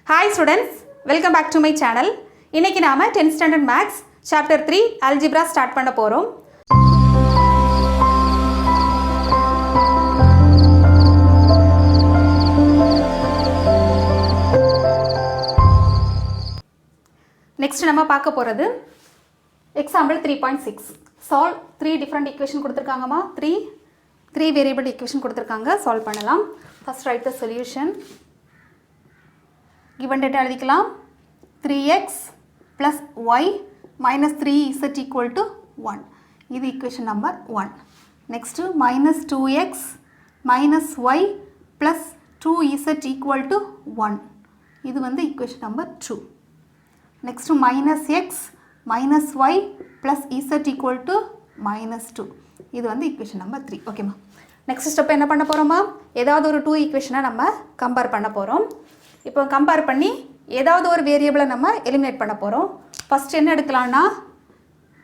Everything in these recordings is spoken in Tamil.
Hi students, welcome back to my channel. இன்னைக்கு நாம 10th standard maths chapter 3 algebra start பண்ண போறோம். Next நம்ம பார்க்க போறது example 3.6. Solve 3 different equation கொடுத்திருக்காங்கமா 3 variable equation கொடுத்திருக்காங்க solve பண்ணலாம். First write the solution. Given data எழுதிக்கலாம் 3x plus y minus 3z equal to 1. இது equation number 1. Next minus 2x minus y plus 2z equal to 1. இது வந்து equation number 2. Next minus x minus y plus z equal to minus 2. இது வந்து equation number 3. Okay ma. Next step என்ன பண்ண போறோமா? ஏதாவது ஒரு 2 equation நம்ம கம்பேர் பண்ண போறோம். இப்போ கம்பேர் பண்ணி ஏதாவது ஒரு வேரியபிளை நம்ம எலிமினேட் பண்ண போறோம். ஃபர்ஸ்ட் என்ன எடுக்கலாம்னா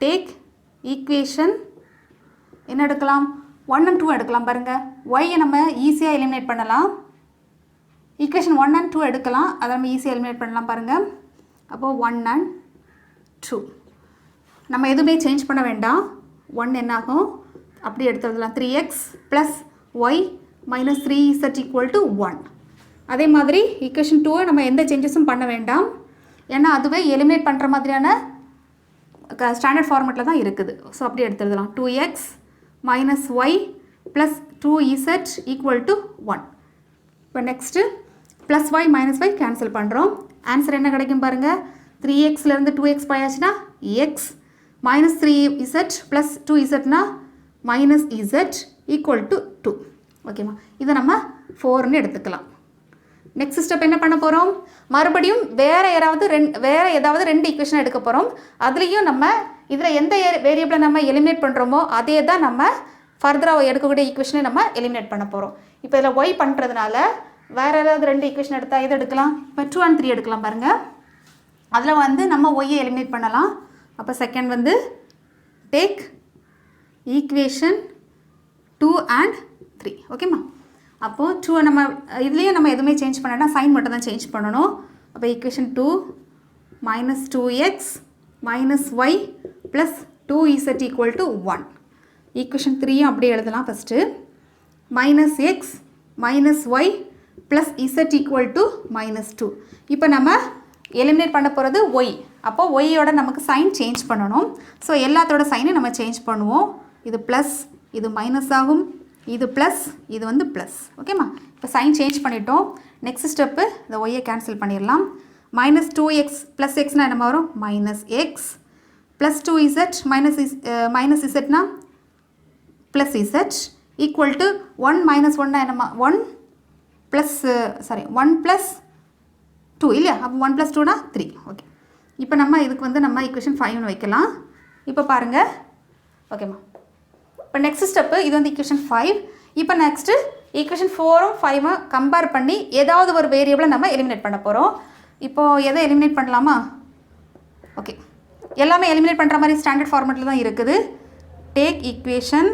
டேக் ஈக்குவேஷன் என்ன எடுக்கலாம் 1 and 2 எடுக்கலாம் பாருங்க. y நம்ம ஈஸியா எலிமினேட் பண்ணலாம். ஈக்குவேஷன் 1 and 2 எடுக்கலாம். அத நம்ம ஈஸியா எலிமினேட் பண்ணலாம் பாருங்க. அப்போ 1 and 2 நம்ம எதுமே சேஞ்ச் பண்ண வேண்டாம். 1 என்ன ஆகும் அப்படி எடுத்துடலாம் 3x plus y minus 3z equal to 1. அதே மாதிரி ஈக்குவேஷன் 2 நம்ம எந்த சேஞ்சஸும் பண்ண வேண்டாம். ஏன்னா அதுவே எலிமினேட் பண்ணுற மாதிரியான ஸ்டாண்டர்ட் ஃபார்மேட்டில் தான் இருக்குது. ஸோ அப்படி எடுத்துடலாம் 2x minus y plus 2z equal to 1. இப்போ next plus y minus y cancel பண்ணுறோம். ஆன்சர் என்ன கிடைக்கும் பாருங்கள் 3xலேருந்து 2x போயாச்சுன்னா x minus 3z plus 2zனா minus z equal to 2. ஓகேம்மா இதை நம்ம 4ன்னு எடுத்துக்கலாம். நெக்ஸ்ட் ஸ்டெப் என்ன பண்ண போகிறோம் மறுபடியும் வேறு ஏதாவது ரெண்டு ஈக்குவேஷன் எடுக்க போகிறோம். அதுலேயும் நம்ம இதில் எந்த வேரியபிளை நம்ம எலிமினேட் பண்ணுறோமோ அதே தான் நம்ம ஃபர்தராக எடுக்கக்கூடிய ஈக்குவேஷனை நம்ம எலிமினேட் பண்ண போகிறோம். இப்போ இதில் ஒய் பண்ணுறதுனால வேறு ஏதாவது ரெண்டு ஈக்குவேஷன் எடுத்தால் எது எடுக்கலாம் இப்போ 2 and 3 எடுக்கலாம் பாருங்கள். அதில் வந்து நம்ம ஒய்யை எலிமினேட் பண்ணலாம். அப்போ செகண்ட் வந்து டேக் ஈக்குவேஷன் 2 and 3. ஓகேம்மா அப்போது 2 நம்ம இதுலேயும் நம்ம எதுவுமே சேஞ்ச் பண்ணனா சைன் மட்டும் தான் சேஞ்ச் பண்ணணும். அப்போ equation 2 minus 2x minus y plus 2z equal to 1. Equation 3யும் அப்படியே எழுதலாம். First minus x minus y plus z equal to minus 2. இப்போ நம்ம எலிமினேட் பண்ண போகிறது y. அப்போது ஒய்யோட நமக்கு சைன் சேஞ்ச் பண்ணணும். ஸோ எல்லாத்தோட சைனை நம்ம சேஞ்ச் பண்ணுவோம். இது ப்ளஸ் இது மைனஸ் ஆகும், இது ப்ளஸ் இது வந்து ப்ளஸ். ஓகேம்மா இப்போ சைன் சேஞ்ச் பண்ணிட்டோம். நெக்ஸ்ட் ஸ்டெப்பு இந்த ஒய்யை கேன்சல் பண்ணிடலாம். minus 2x ப்ளஸ் எக்ஸ்னால் என்ன வரும் minus x plus 2z minus இசட்னா plus z equal to 1 minus 1 என்னம்மா 1 ப்ளஸ் 1 ப்ளஸ் 2 இல்லையா அப்போ 1 + 2னா 3. ஓகே இப்போ நம்ம இதுக்கு வந்து நம்ம ஈக்குவேஷன் 5ன்னு வைக்கலாம். இப்போ பாருங்கள் ஓகேம்மா இப்போ நெக்ஸ்ட் ஸ்டெப்பு இது வந்து ஈக்குவேஷன் 5. இப்போ நெக்ஸ்ட்டு ஈக்குவேஷன் 4ம் 5ம் கம்பேர் பண்ணி ஏதாவது ஒரு வேரியபிளை நம்ம எலிமினேட் பண்ண போகிறோம். இப்போது எதை எலிமினேட் பண்ணலாமா ஓகே எல்லாமே எலிமினேட் பண்ணுற மாதிரி ஸ்டாண்டர்ட் ஃபார்மேட்டில் தான் இருக்குது. Take equation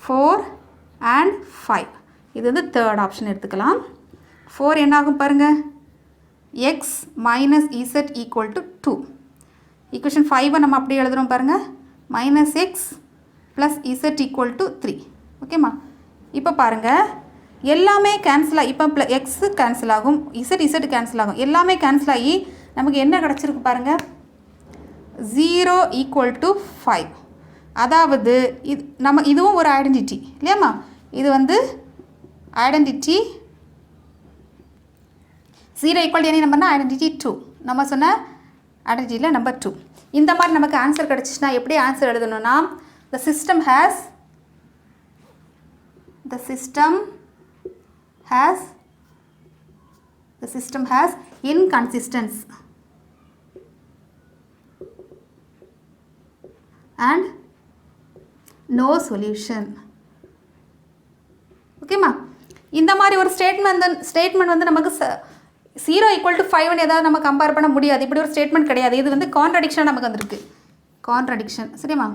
4 and 5. இது வந்து தேர்ட் ஆப்ஷன் எடுத்துக்கலாம். 4 என்ன ஆகும் பாருங்கள் x minus z equal to 2. Equation 5 நம்ம அப்படியே எழுதுகிறோம் பாருங்கள் minus x plus z equal to 3. ஓகேம்மா இப்போ பாருங்கள் எல்லாமே கேன்சல் ஆகி இப்போ x கேன்சல் ஆகும் z கேன்சல் ஆகும் எல்லாமே கேன்சல் ஆகி நமக்கு என்ன கிடச்சிருக்கு பாருங்கள் 0 equal to 5. அதாவது இதுவும் ஒரு ஐடென்டிட்டி இல்லையாம்மா இது வந்து ஐடென்டிட்டி 0 equal to any நம்பர்னா ஐடென்டிட்டி 2 நம்ம சொன்ன ஐடென்டிட்டியில் நம்பர் 2. இந்த மாதிரி நமக்கு ஆன்சர் கிடச்சிச்சுன்னா எப்படி ஆன்சர் எழுதணும்னா the system has inconsistency and no solution. ஓகேம்மா இந்த மாதிரி ஒரு ஸ்டேட்மெண்ட் வந்து நமக்கு 0 equal to 5ன்னு ஏதாவது நம்ம கம்பேர் பண்ண முடியாது. இப்படி ஒரு ஸ்டேட்மெண்ட் கிடையாது. இது வந்து கான்ட்ரடிக்ஷன் நமக்கு வந்திருக்கு கான்ட்ரடிக்ஷன் சரிம்மா.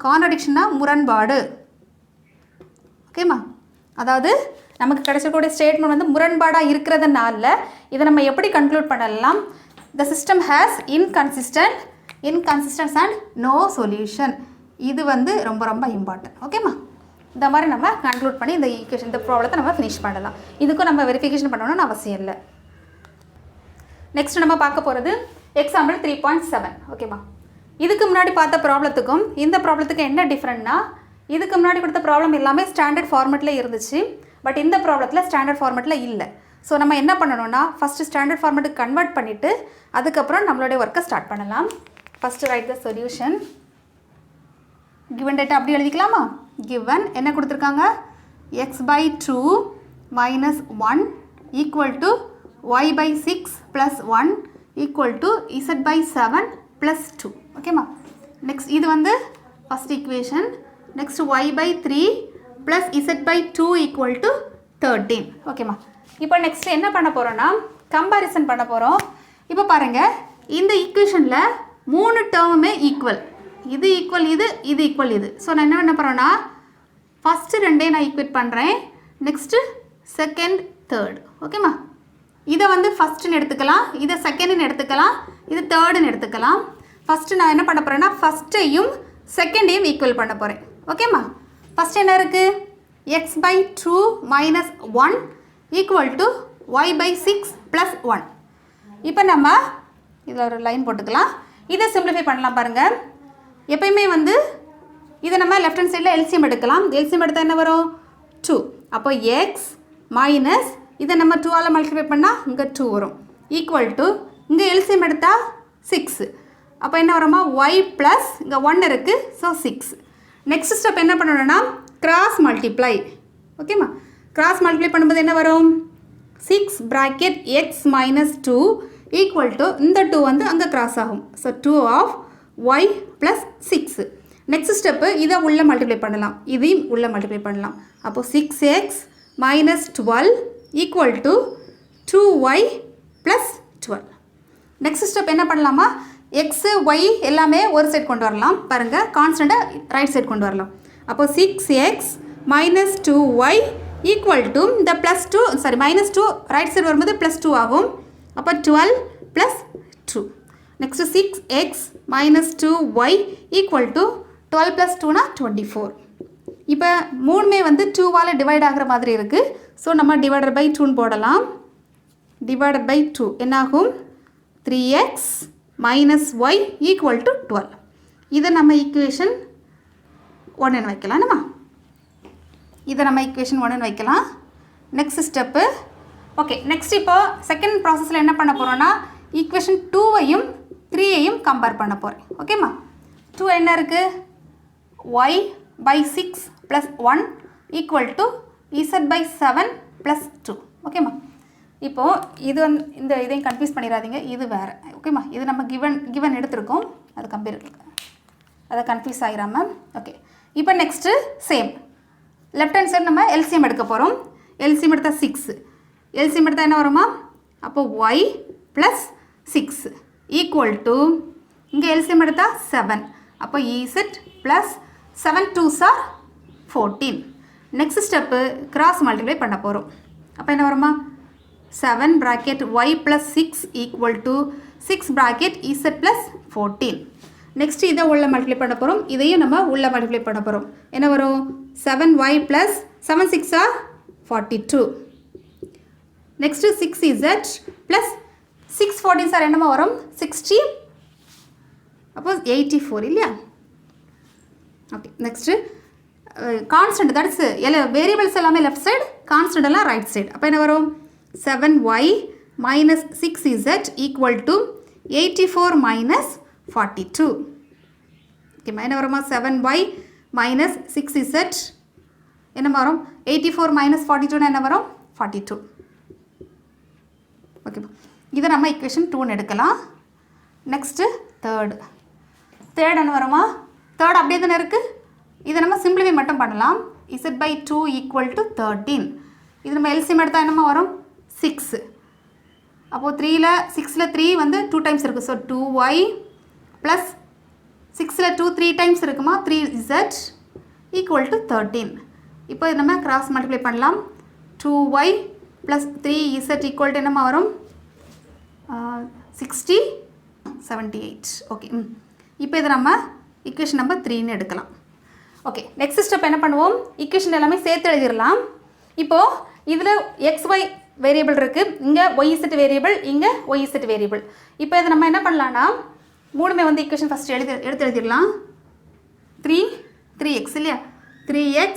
கான்ட்ரடிக்ஷன்னா முரண்பாடு. ஓகேம்மா, அதாவது நமக்கு கிடைச்சக்கூடிய ஸ்டேட்மெண்ட் வந்து முரண்பாடாக இருக்கிறதுனால இதை நம்ம எப்படி கன்க்ளூட் பண்ணலாம்? The system has inconsistence and no solution. இது வந்து ரொம்ப ரொம்ப இம்பார்ட்டன்ட். ஓகேம்மா, இந்த மாதிரி நம்ம கன்க்ளூட் பண்ணி இந்த ஈக்குவேஷன் இந்த ப்ராப்ளத்தை நம்ம ஃபினிஷ் பண்ணலாம். இதுக்கும் நம்ம வெரிஃபிகேஷன் பண்ணணும்னு அவசியம் இல்லை. நெக்ஸ்ட் நம்ம பார்க்க போகிறது எக்ஸாம்பிள் 3.7. ஓகேம்மா, இதுக்கு முன்னாடி பார்த்த ப்ராப்ளத்துக்கும் இந்த ப்ராப்ளத்துக்கு என்ன டிஃப்ரெண்ட்னா, இதுக்கு முன்னாடி கொடுத்த ப்ராப்ளம் எல்லாமே ஸ்டாண்டர்ட் ஃபார்மேட்டில் இருந்துச்சு. பட் இந்த ப்ராப்ளத்தில் ஸ்டாண்டர்ட் ஃபார்மேட்டில் இல்லை. ஸோ நம்ம என்ன பண்ணணும்னா ஃபஸ்ட்டு ஸ்டாண்டர்ட் ஃபார்மேட்டுக்கு கன்வெர்ட் பண்ணிவிட்டு அதுக்கப்புறம் நம்மளுடைய ஒர்க்கை ஸ்டார்ட் பண்ணலாம். First right the solution. Given data அப்படி எழுதிக்கலாமா? கிவன் என்ன கொடுத்துருக்காங்க? x/2 minus 1 equal to y/6 plus 1 equal to z/7 plus 2. ஓகேம்மா, நெக்ஸ்ட் இது வந்து first equation. Next y/3 plus z/2 equal to 13. ஓகேம்மா, இப்போ நெக்ஸ்ட் என்ன பண்ண போகிறோன்னா கம்பேரிசன் பண்ண போகிறோம். இப்போ பாருங்கள், இந்த ஈக்குவேஷனில் 3 டேர்முமே ஈக்குவல். இது ஈக்குவல் இது ஈக்குவல் இது. ஸோ நான் என்ன பண்ண போகிறேன்னா ஃபஸ்ட்டு ரெண்டே நான் ஈக்குவேட் பண்ணுறேன். Next second third. ஓகேம்மா, இதை வந்து ஃபஸ்ட்டுன்னு எடுத்துக்கலாம், இதை செகண்டுன்னு எடுத்துக்கலாம், இது தேர்டுன்னு எடுத்துக்கலாம். ஃபஸ்ட்டு நான் என்ன பண்ண போகிறேன்னா ஃபஸ்ட்டையும் செகண்டையும் ஈக்குவல் பண்ண போகிறேன். ஓகேம்மா, ஃபஸ்ட் என்ன இருக்குது? x/2 minus 1 equal to y/6 plus 1. இப்போ நம்ம இதில் ஒரு லைன் போட்டுக்கலாம். இதை சிம்பிளிஃபை பண்ணலாம். பாருங்கள், எப்பயுமே வந்து இதை நம்ம லெஃப்ட் ஹேண்ட் சைடில் எல்சிஎம் எடுக்கலாம். எல்சிஎம் எடுத்தால் என்ன வரும்? 2. அப்போ எக்ஸ் மைனஸ் இதை நம்ம 2ஆல் மல்டிப்ளை பண்ணால் இங்கே 2 வரும். ஈக்குவல் டு இங்கே எல்சிஎம் எடுத்தால் 6. அப்போ என்ன வருமா? ஒய் ப்ளஸ் இங்கே 1 இருக்குது, ஸோ 6. நெக்ஸ்ட் ஸ்டெப் என்ன பண்ணணும்னா கிராஸ் மல்டிப்ளை. ஓகேம்மா, கிராஸ் மல்டிப்ளை பண்ணும்போது என்ன வரும்? 6 bracket X minus 2 equal to இந்த 2 வந்து அங்கே கிராஸ் ஆகும். So 2 of Y plus 6. Next step இதை உள்ளே மல்டிப்ளை பண்ணலாம், இதையும் உள்ளே மல்டிப்ளை பண்ணலாம். அப்போது 6x minus 12 equal to 2y plus 12. Next step என்ன பண்ணலாமா? எக்ஸு ஒய் எல்லாமே ஒரு சைட் கொண்டு வரலாம். பாருங்கள், கான்ஸ்டண்ட்டை ரைட் சைட் கொண்டு வரலாம். அப்போது 6x minus 2y equal to இந்த ப்ளஸ் 2 மைனஸ் 2 ரைட் சைடு வரும்போது ப்ளஸ் 2 ஆகும். அப்போ 12 plus 2. Next 6x minus 2y equal to 12 plus 2னா 24. இப்போ மூணுமே வந்து 2வால் டிவைட் ஆகிற மாதிரி இருக்குது. ஸோ நம்ம டிவைடட் பை 2ன்னு போடலாம். டிவைடட் பை 2 என்னாகும்? 3x minus Y equal to 12. இதை நம்ம ஈக்குவேஷன் 1ன்னு வைக்கலாம். நம்ம இதை நம்ம ஈக்குவேஷன் 1ன்னு வைக்கலாம். Next step. ஓகே, நெக்ஸ்ட் இப்போ செகண்ட் ப்ராசஸில் என்ன பண்ண போகிறோன்னா ஈக்குவேஷன் 2வையும் 3ஐயும் கம்பேர் பண்ண போகிறேன். ஓகேம்மா, 2 என்ன இருக்குது? y/6 plus 1 equal to z/7 plus 2. ஓகேம்மா, இப்போது இது வந்து இந்த இதையும் கன்ஃபியூஸ் பண்ணிடாதீங்க, இது வேறு. ஓகேம்மா, இது நம்ம கிவன் எடுத்திருக்கோம், அது அதை கன்ஃபியூஸ் ஆகிராமல். ஓகே, இப்போ next same left hand side நம்ம எல்சிஎம் எடுக்க போகிறோம். எல்சிஎம் எடுத்தால் 6. எல்சிஎம் எடுத்தால் என்ன வருமா? அப்போது ஒய் ப்ளஸ் 6 ஈக்குவல் டு இங்கே எல்சிஎம் எடுத்தால் 7. அப்போ Z plus 7 2s are 14. Next step cross multiply பண்ண போகிறோம். அப்போ என்ன வருமா? 7 bracket y plus 6 equal to 6 bracket z plus 14. Next இதை உள்ள மல்டிப்ளை பண்ண போகிறோம். இதையும் நம்ம உள்ள மல்டிப்ளை பண்ண போகிறோம். என்ன வரும்? 7y plus 7 6 are 42. Next 6z plus 6 14 sir என்னமா வரும்? 60. அப்போ 84 இல்லையா? Okay, next constant, that's variables எல்லாமே லெஃப்ட் சைடு, கான்ஸ்டன்ட் எல்லாம் ரைட் சைடு. அப்போ என்ன வரும்? 7y minus 6z equal to 84 minus 42. ஓகேம்மா, என்ன வருமா? 7y minus 6z என்ன வரும்? 84 minus 42 என்ன வரும்? 42. ஓகேப்பா, இதை நம்ம ஈக்குவேஷன் 2ன்னு எடுக்கலாம். நெக்ஸ்ட்டு தேர்ட் என்ன வருமா? தேர்ட் அப்படியே தானே இருக்குது. இதை நம்ம சிம்பிளிஃபை மட்டும் பண்ணலாம். z/2 equal to 13. இது நம்ம எல்சிஎம் எடுத்தால் என்னமா வரும்? 6. அப்போது 6ல் 3 வந்து 2 டைம்ஸ் இருக்குது. ஸோ 2y ப்ளஸ் 6ல் 2 3 டைம்ஸ் இருக்குமா 3z ஈக்குவல் டு 13. இப்போ நம்ம கிராஸ் மல்டிப்ளை பண்ணலாம். 2y plus 3z equal to என்னமா வரும் 60 78. ஓகே, இப்போ இதை நம்ம ஈக்குவேஷன் நம்பர் 3ன்னு எடுக்கலாம். ஓகே, நெக்ஸ்ட் ஸ்டெப் என்ன பண்ணுவோம், ஈக்குவேஷன் எல்லாமே சேர்த்து எழுதிடலாம். இப்போது இதில் xy வேரியபிள் இருக்குது, இங்கே yz வேரியபிள், இங்கே yz வேரியபிள். இப்போ இதை நம்ம என்ன பண்ணலான்னா மூணுமே வந்து ஈக்குவேஷன் ஃபஸ்ட்டு எடுத்து எழுதிடலாம். 3x இல்லையா, 3x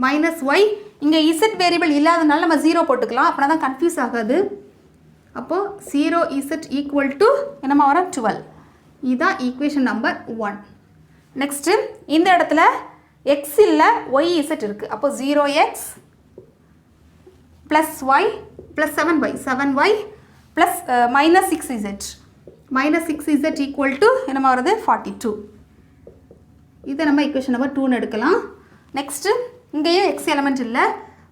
மைனஸ் ஒய், இங்கே z வேரியபிள் இல்லாதனால நம்ம 0 போட்டுக்கலாம், அப்படின்னா தான் கன்ஃபியூஸ் ஆகாது. அப்போது 0z ஈக்குவல் டு என்னமா வரும் 12. இதுதான் ஈக்குவேஷன் நம்பர் 1. நெக்ஸ்ட்டு இந்த இடத்துல x இல்லை yz இருக்குது, அப்போ 0x ப்ளஸ் Y plus 7y plus minus 6z equal to என்னமா வருது 42. இதை நம்ம ஈக்குவேஷன் நம்பர் 2ன்னு எடுக்கலாம். நெக்ஸ்ட்டு இங்கேயும் x எலமெண்ட் இல்லை,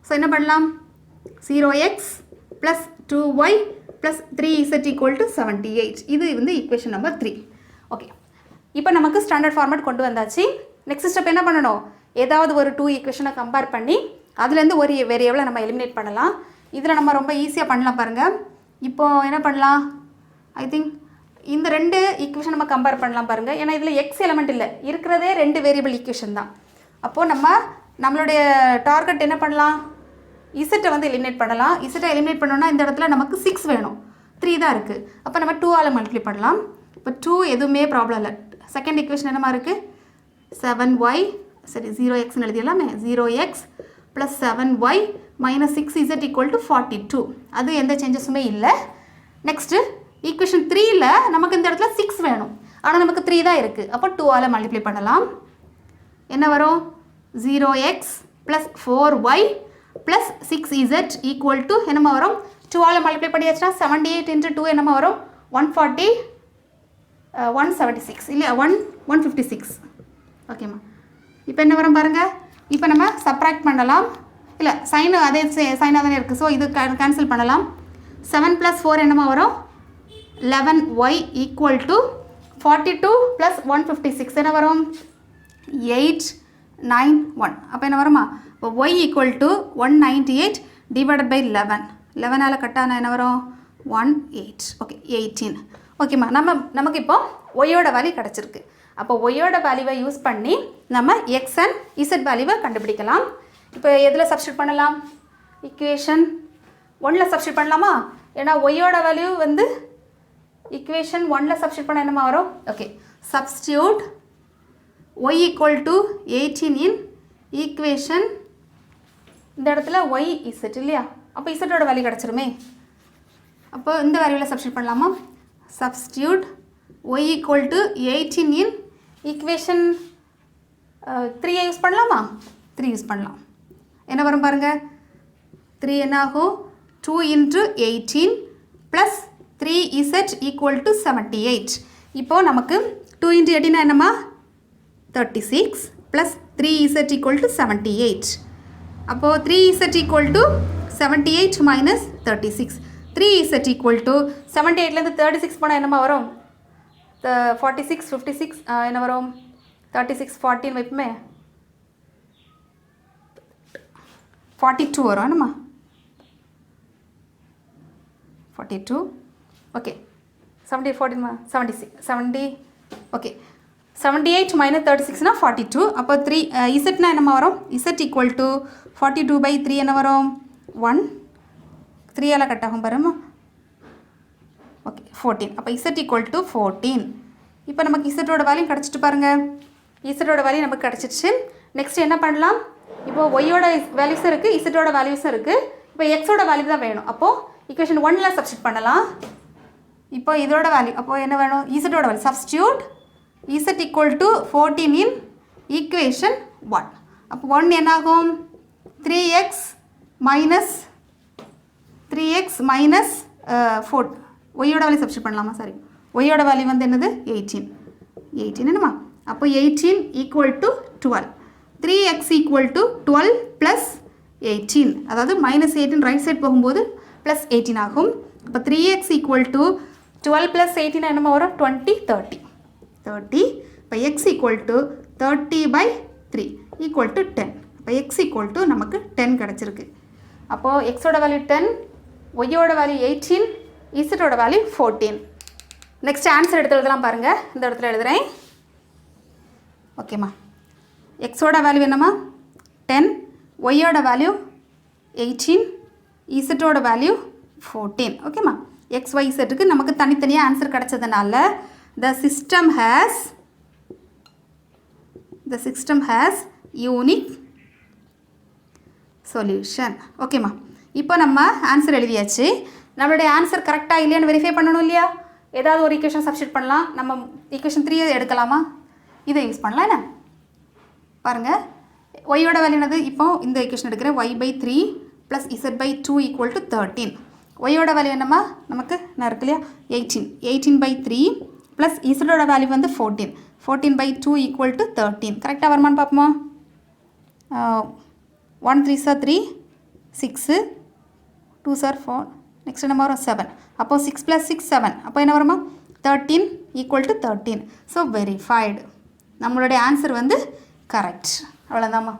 ஸோ என்ன பண்ணலாம் 0x plus 2y plus 3z equal to 78. இது வந்து ஈக்குவேஷன் நம்பர் 3. ஓகே, இப்போ நமக்கு ஸ்டாண்டர்ட் ஃபார்மேட் கொண்டு வந்தாச்சு. நெக்ஸ்ட் ஸ்டெப் என்ன பண்ணணும், ஏதாவது ஒரு 2 ஈக்குவேஷனை கம்பேர் பண்ணி அதுலேருந்து ஒரு வேரியபிளை நம்ம எலிமினேட் பண்ணலாம். இதில் நம்ம ரொம்ப ஈஸியாக பண்ணலாம் பாருங்கள். இப்போது என்ன பண்ணலாம், ஐ திங்க் இந்த 2 ஈக்குவேஷன் நம்ம கம்பேர் பண்ணலாம் பாருங்கள். ஏன்னா இதில் எக்ஸ் எலிமெண்ட் இல்லை, இருக்கிறதே 2 வேரியபிள் ஈக்குவேஷன் தான். அப்போது நம்மளுடைய டார்கெட் என்ன பண்ணலாம், இசட்டை வந்து எலிமினேட் பண்ணலாம். இசட்டை எலிமினேட் பண்ணோன்னா இந்த இடத்துல நமக்கு 6 வேணும், 3 தான் இருக்குது. அப்போ நம்ம 2ஆல் மல்டிப்ளை பண்ணலாம். இப்போ 2 எதுவுமே ப்ராப்ளம் இல்லை. செகண்ட் ஈக்குவேஷன் என்னமா இருக்குது 7y, சரி 0xன்னு எழுதிடலாமே, 0x plus 7y minus 6z equal to 42. அது எந்த சேஞ்சஸுமே இல்லை. நெக்ஸ்ட்டு ஈக்குவேஷன் 3ல் நமக்கு இந்த இடத்துல 6 வேணும், ஆனால் நமக்கு 3 தான் இருக்குது. அப்போ 2ஆல் மல்டிப்ளை பண்ணலாம். என்ன வரும் 0x plus 4y plus 6z equal to என்னமா வரும் 2ஆல் மல்டிப்ளை பண்ணியாச்சுன்னா 78 இன்ட்டு 2 என்னமா வரும் 140 176 இல்லையா 156. ஓகேம்மா, இப்போ என்ன வரும் பாருங்கள். இப்போ நம்ம சப்ராக்ட் பண்ணலாம், இல்லை சைனு அதே சைனாக தானே இருக்குது, ஸோ இது கேன்சல் பண்ணலாம். 7 ப்ளஸ் 4 என்னமா வரும் 11y ஈக்குவல் டு 42 ப்ளஸ் 156 என்ன வரும் 891. அப்போ என்ன வருமா, இப்போ y equal to 198 divided by 11ஆல் கட்டானா என்ன வரும் 18. ஓகே 18. ஓகேம்மா, நமக்கு இப்போ ஒய்யோட வேல்யூ கிடச்சிருக்கு. அப்போ ஒய்யோட வேல்யூவை யூஸ் பண்ணி நம்ம எக்ஸ் அண்ட் இசட் வேல்யூவை கண்டுபிடிக்கலாம். இப்போ எதில் சப்ஸ்டியூட் பண்ணலாம், ஈக்குவேஷன் 1ல் சப்ஸ்டியூட் பண்ணலாமா, ஏன்னா ஒய்யோட வேல்யூ வந்து ஈக்குவேஷன் 1ல் சப்ஸ்டியூட் பண்ண என்னமா வரும். Okay, substitute y equal to 18 in equation, இந்த இடத்துல y இசட் இல்லையா, அப்போ இசட்டோட வேல்யூ கிடச்சிருமே. அப்போ இந்த வேல்யூவில் சப்ஸ்டியூட் பண்ணலாமா, substitute y equal to 18 in equation 3 use பண்ணலாமா, 3 யூஸ் பண்ணலாம். என்ன வரும் பாருங்கள், 3 என்ன ஆகும் 2 into 18 plus 3z equal to 78. இப்போது நமக்கு 2 இன்ட்டு 18 என்னம்மா 36 ப்ளஸ் 3z ஈக்குவல் டு 78. அப்போது 3z equal to 78 minus 36. 3z equal to 78லேருந்து 36 போனால் என்னம்மா வரும் 46 56 என்ன வரும் 36 14 வைப்புமே 42 வரும் என்னம்மா 42. ஓகே 70 14 76 70. ஓகே 78 மைனஸ் 36னா 42. அப்போ 3 இசட்னா என்னம்மா வரும், இசட் ஈக்குவல் டு 42 பை 3 என்ன வரும் 1, 3ஆல் கட் ஆகும் பாருமா. ஓகே 14. அப்போ இசட் ஈக்குவல் டு 14. இப்போ நமக்கு இசட்டோட வேல்யூ கிடச்சிட்டு பாருங்கள், இசட்டோட வேல்யூ நமக்கு கிடச்சிடுச்சு. நெக்ஸ்ட் என்ன பண்ணலாம், இப்போ ஒய்யோட வேல்யூஸும் இருக்குது, இசட்டோட வேல்யூஸும் இருக்குது. இப்போ எக்ஸோட வேல்யூ தான் வேணும். அப்போது ஈக்குவேஷன் 1ல் சப்ஸ்டியூட் பண்ணலாம். இப்போ இதோட வேல்யூ, அப்போது என்ன வேணும் இசட்டோட value, substitute z equal to 14 in equation 1. அப்போ 1 என்னாகும் 3x மைனஸ் 4. ஒய்யோட வேல்யூ சப்ஸ்டியூட் பண்ணலாமா, சாரி ஒய்யோட வேல்யூ வந்து என்னது 18 என்னம்மா. அப்போ 18 equal to 12. 3x equal to 12 plus 18, அதாவது மைனஸ் 18 ரைட் சைட் போகும்போது ப்ளஸ் 18 ஆகும். அப்போ 3x ஈக்குவல் டு 12 ப்ளஸ் 18 என்னம்மா வரும் 20 30. இப்போ X equal to 30/3 equal to 10. இப்போ எக்ஸ் ஈக்குவல் டு நமக்கு 10 கிடச்சிருக்கு. அப்போது எக்ஸோட வேல்யூ 10, ஒய்யோட வேல்யூ 18, இசட்டோட வேல்யூ 14. நெக்ஸ்ட் ஆன்சர் எடுத்து எழுதலாம் பாருங்கள். இந்த இடத்துல எழுதுகிறேன். ஓகேம்மா, எக்ஸோட வேல்யூ என்னம்மா 10, ஒய்யோட வேல்யூ 18, இசட்டோட வேல்யூ 14. ஓகேம்மா, எக்ஸ் ஒய் இசட்டுக்கு நமக்கு தனித்தனியாக answer கிடச்சதுனால the system has unique solution. ஓகேம்மா, இப்போ நம்ம ஆன்சர் எழுதியாச்சு. நம்மளுடைய ஆன்சர் கரெக்டாக இல்லையான்னு வெரிஃபை பண்ணணும் இல்லையா? ஏதாவது ஒரு ஈக்குவேஷன் சப்ஸ்டிட் பண்ணலாம். நம்ம ஈக்குவேஷன் 3 எடுக்கலாமா? இதை யூஸ் பண்ணலாம். என்ன பாருங்கள், ஒய்யோட வேல்யூ என்னது? இப்போ இந்த ஈக்குவேஷன் எடுக்கிறேன். y/3 + z/2 = 13. ஒய்யோட வேல்யூ என்னம்மா நமக்கு நான் இருக்கு இல்லையா 18. 18/3 ப்ளஸ் இசட்டோட வேல்யூ வந்து 14. 14/2 = 13. கரெக்டாக வருமானு பார்ப்போமா? 1 3s are 3, 6, 2s are 4, next என்ன வரும் 7. அப்போது 6 + 6 7. அப்போ என்ன வருமா 13 = 13. So verified. நம்மளுடைய ஆன்சர் வந்து கரெக்ட். அவ்வளோதாம்மா.